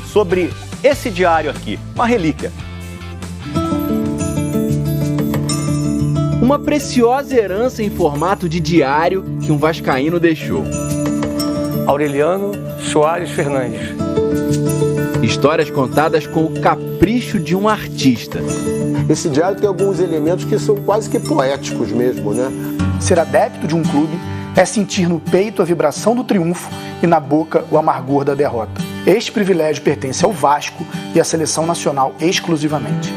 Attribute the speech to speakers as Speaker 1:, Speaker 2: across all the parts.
Speaker 1: sobre esse diário aqui, uma relíquia.
Speaker 2: Uma preciosa herança em formato de diário que um vascaíno deixou.
Speaker 3: Aureliano Soares Fernandes.
Speaker 2: Histórias contadas com o capricho de um artista.
Speaker 4: Esse diário tem alguns elementos que são quase que poéticos mesmo, né?
Speaker 5: Ser adepto de um clube é sentir no peito a vibração do triunfo e na boca o amargor da derrota. Este privilégio pertence ao Vasco e à seleção nacional exclusivamente.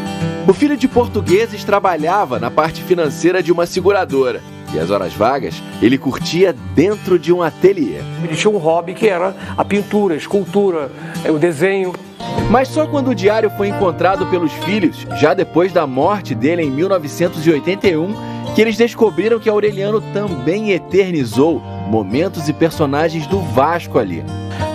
Speaker 2: O filho de portugueses trabalhava na parte financeira de uma seguradora e as horas vagas ele curtia dentro de um ateliê.
Speaker 3: Ele tinha um hobby que era a pintura, a escultura, o desenho.
Speaker 2: Mas só quando o diário foi encontrado pelos filhos, já depois da morte dele em 1981, que eles descobriram que Aureliano também eternizou momentos e personagens do Vasco ali.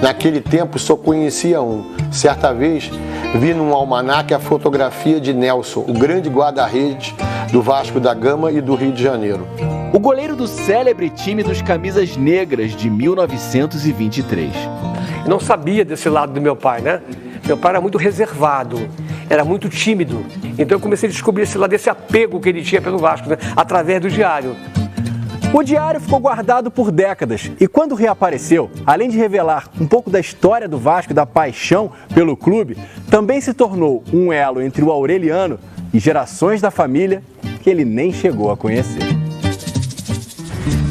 Speaker 4: Naquele tempo só conhecia um. Certa vez vi num almanaque a fotografia de Nelson, o grande guarda-redes do Vasco da Gama e do Rio de Janeiro.
Speaker 2: O goleiro do célebre time dos Camisas Negras de 1923.
Speaker 3: Eu não sabia desse lado do meu pai, né? Meu pai era muito reservado, era muito tímido. Então eu comecei a descobrir esse lado, esse apego que ele tinha pelo Vasco, né? Através do diário.
Speaker 1: O diário ficou guardado por décadas e quando reapareceu, além de revelar um pouco da história do Vasco e da paixão pelo clube, também se tornou um elo entre o Aureliano e gerações da família que ele nem chegou a conhecer.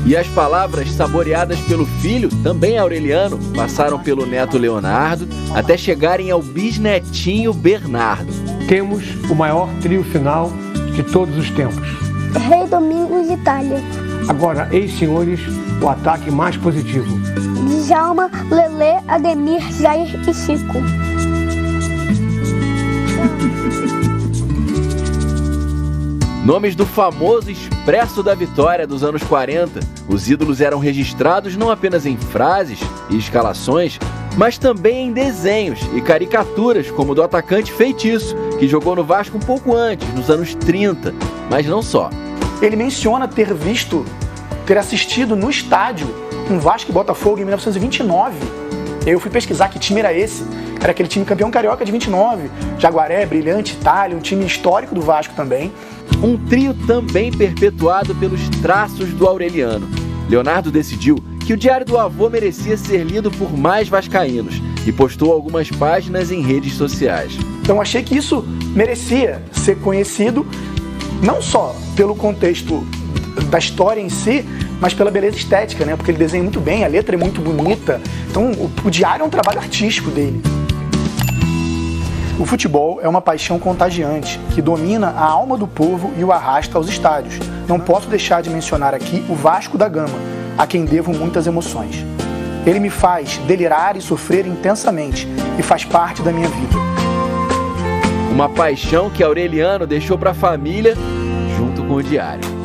Speaker 2: E as palavras saboreadas pelo filho, também Aureliano, passaram pelo neto Leonardo até chegarem ao bisnetinho Bernardo.
Speaker 3: Temos o maior trio final de todos os tempos.
Speaker 6: Rei Domingos, Itália.
Speaker 3: Agora, eis, senhores, o ataque mais positivo.
Speaker 6: Djalma, Lelê, Ademir, Jair e Chico.
Speaker 2: Nomes do famoso Expresso da Vitória dos anos 40. Os ídolos eram registrados não apenas em frases e escalações, mas também em desenhos e caricaturas, como do atacante Feitiço, que jogou no Vasco um pouco antes, nos anos 30, mas não só.
Speaker 5: Ele menciona ter assistido no estádio um Vasco e Botafogo em 1929. Eu fui pesquisar que time era esse. Era aquele time campeão carioca de 29, Jaguaré, Brilhante, Itália, um time histórico do Vasco também.
Speaker 2: Um trio também perpetuado pelos traços do Aureliano. Leonardo decidiu que o diário do avô merecia ser lido por mais vascaínos e postou algumas páginas em redes sociais.
Speaker 5: Então achei que isso merecia ser conhecido não só pelo contexto da história em si, mas pela beleza estética, né? Porque ele desenha muito bem, a letra é muito bonita. Então o diário é um trabalho artístico dele. O futebol é uma paixão contagiante que domina a alma do povo e o arrasta aos estádios. Não posso deixar de mencionar aqui o Vasco da Gama, a quem devo muitas emoções. Ele me faz delirar e sofrer intensamente e faz parte da minha vida.
Speaker 2: Uma paixão que Aureliano deixou para a família junto com o diário.